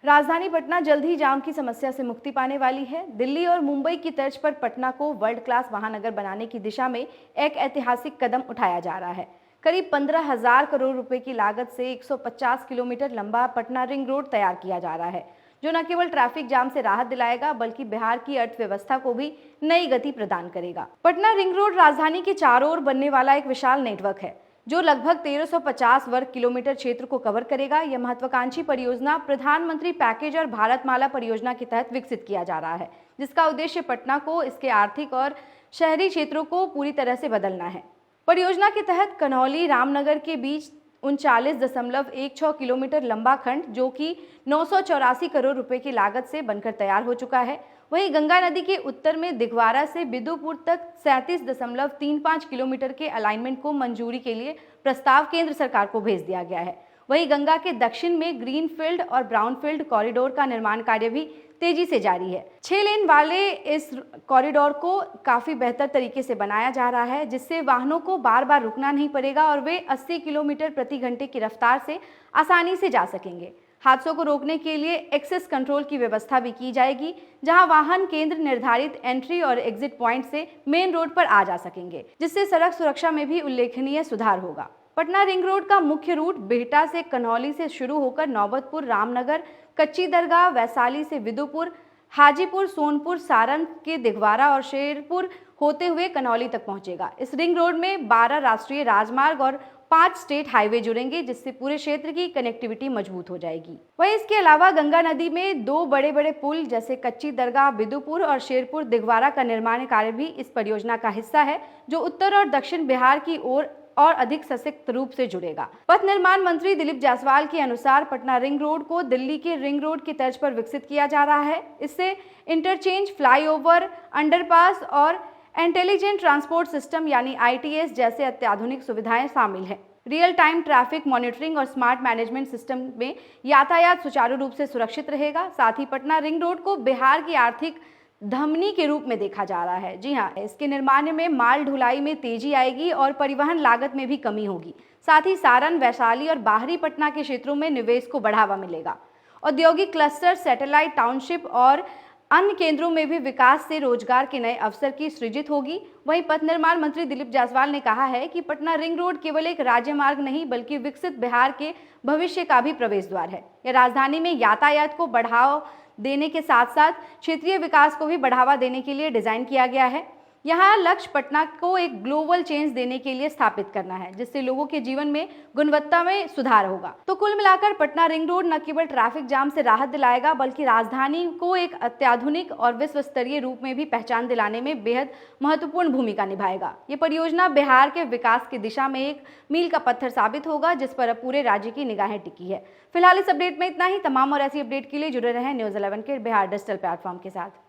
राजधानी पटना जल्द ही जाम की समस्या से मुक्ति पाने वाली है। दिल्ली और मुंबई की तर्ज पर पटना को वर्ल्ड क्लास महानगर बनाने की दिशा में एक ऐतिहासिक कदम उठाया जा रहा है। करीब 15,000 करोड़ रुपए की लागत से 150 किलोमीटर लंबा पटना रिंग रोड तैयार किया जा रहा है, जो न केवल ट्रैफिक जाम से राहत दिलाएगा बल्कि बिहार की अर्थव्यवस्था को भी नई गति प्रदान करेगा। पटना रिंग रोड राजधानी के चारों ओर बनने वाला एक विशाल नेटवर्क है, जो लगभग 1350 वर्ग किलोमीटर क्षेत्र को कवर करेगा। यह महत्वाकांक्षी परियोजना प्रधानमंत्री पैकेज और भारतमाला परियोजना के तहत विकसित किया जा रहा है, जिसका उद्देश्य पटना को, इसके आर्थिक और शहरी क्षेत्रों को पूरी तरह से बदलना है। परियोजना के तहत कन्हौली रामनगर के बीच 39.16 किलोमीटर लंबा खंड, जो कि 984 करोड़ रुपए की लागत से बनकर तैयार हो चुका है। वहीं गंगा नदी के उत्तर में दिघवारा से बिदुपुर तक 37.35 किलोमीटर के अलाइनमेंट को मंजूरी के लिए प्रस्ताव केंद्र सरकार को भेज दिया गया है। वहीं गंगा के दक्षिण में ग्रीनफील्ड और ब्राउनफील्ड कॉरिडोर का निर्माण कार्य भी तेजी से जारी है। 6 लेन वाले इस कॉरिडोर को काफी बेहतर तरीके से बनाया जा रहा है, जिससे वाहनों को बार बार रुकना नहीं पड़ेगा और वे 80 किलोमीटर प्रति घंटे की रफ्तार से आसानी से जा सकेंगे। हादसों को रोकने के लिए एक्सेस कंट्रोल की व्यवस्था भी की जाएगी, जहां वाहन केंद्र निर्धारित एंट्री और एग्जिट पॉइंट से मेन रोड पर आ जा सकेंगे, जिससे सड़क सुरक्षा में भी उल्लेखनीय सुधार होगा। पटना रिंग रोड का मुख्य रूट बिहटा से कन्हौली से शुरू होकर नौबतपुर, रामनगर, कच्ची दरगाह, वैशाली से विदुपुर, हाजीपुर, सोनपुर, सारण के दिघवारा और शेरपुर होते हुए कन्हौली तक पहुंचेगा। इस रिंग रोड में 12 राष्ट्रीय राजमार्ग और 5 स्टेट हाईवे जुड़ेंगे, जिससे पूरे क्षेत्र की कनेक्टिविटी मजबूत हो जाएगी। वहीं इसके अलावा गंगा नदी में 2 बड़े बड़े पुल जैसे कच्ची दरगाह, बिदुपुर और शेरपुर दिघवारा का निर्माण कार्य भी इस परियोजना का हिस्सा है, जो उत्तर और दक्षिण बिहार की ओर और अधिक सशक्त रूप से जुड़ेगा। पथ निर्माण मंत्री दिलीप जायसवाल के अनुसार पटना रिंग रोड को दिल्ली के रिंग रोड की तर्ज पर विकसित किया जा रहा है। इससे इंटरचेंज, फ्लाईओवर, अंडरपास और इंटेलिजेंट ट्रांसपोर्ट सिस्टम यानी ITS जैसे अत्याधुनिक सुविधाएं शामिल हैं। रियल टाइम ट्रैफिक मॉनिटरिंग और स्मार्ट मैनेजमेंट सिस्टम में यातायात सुचारू रूप से सुरक्षित रहेगा। साथ ही पटना रिंग रोड को बिहार की आर्थिक धमनी के रूप में देखा जा रहा है। जी हाँ, इसके निर्माण में माल ढुलाई में तेजी आएगी और परिवहन लागत में भी कमी होगी। साथ ही सारण, वैशाली और बाहरी पटना के क्षेत्रों में निवेश को बढ़ावा मिलेगा। औद्योगिक क्लस्टर, सैटेलाइट टाउनशिप और अन्य केंद्रों में भी विकास से रोजगार के नए अवसर की सृजित होगी। वहीं पथ निर्माण मंत्री दिलीप जायसवाल ने कहा है कि पटना रिंग रोड केवल एक राज्य मार्ग नहीं बल्कि विकसित बिहार के भविष्य का भी प्रवेश द्वार है। यह राजधानी में यातायात को बढ़ावा देने के साथ साथ क्षेत्रीय विकास को भी बढ़ावा देने के लिए डिजाइन किया गया है। यहाँ लक्ष्य पटना को एक ग्लोबल चेंज देने के लिए स्थापित करना है, जिससे लोगों के जीवन में गुणवत्ता में सुधार होगा। तो कुल मिलाकर पटना रिंग रोड न केवल ट्रैफिक जाम से राहत दिलाएगा बल्कि राजधानी को एक अत्याधुनिक और विश्व स्तरीय रूप में भी पहचान दिलाने में बेहद महत्वपूर्ण भूमिका निभाएगा। ये परियोजना बिहार के विकास की दिशा में एक मील का पत्थर साबित होगा, जिस पर अब पूरे राज्य की निगाहें टिकी है। फिलहाल इस अपडेट में इतना ही। तमाम और ऐसी अपडेट के लिए जुड़े रहें न्यूज़ 11 के बिहार डिजिटल प्लेटफॉर्म के साथ।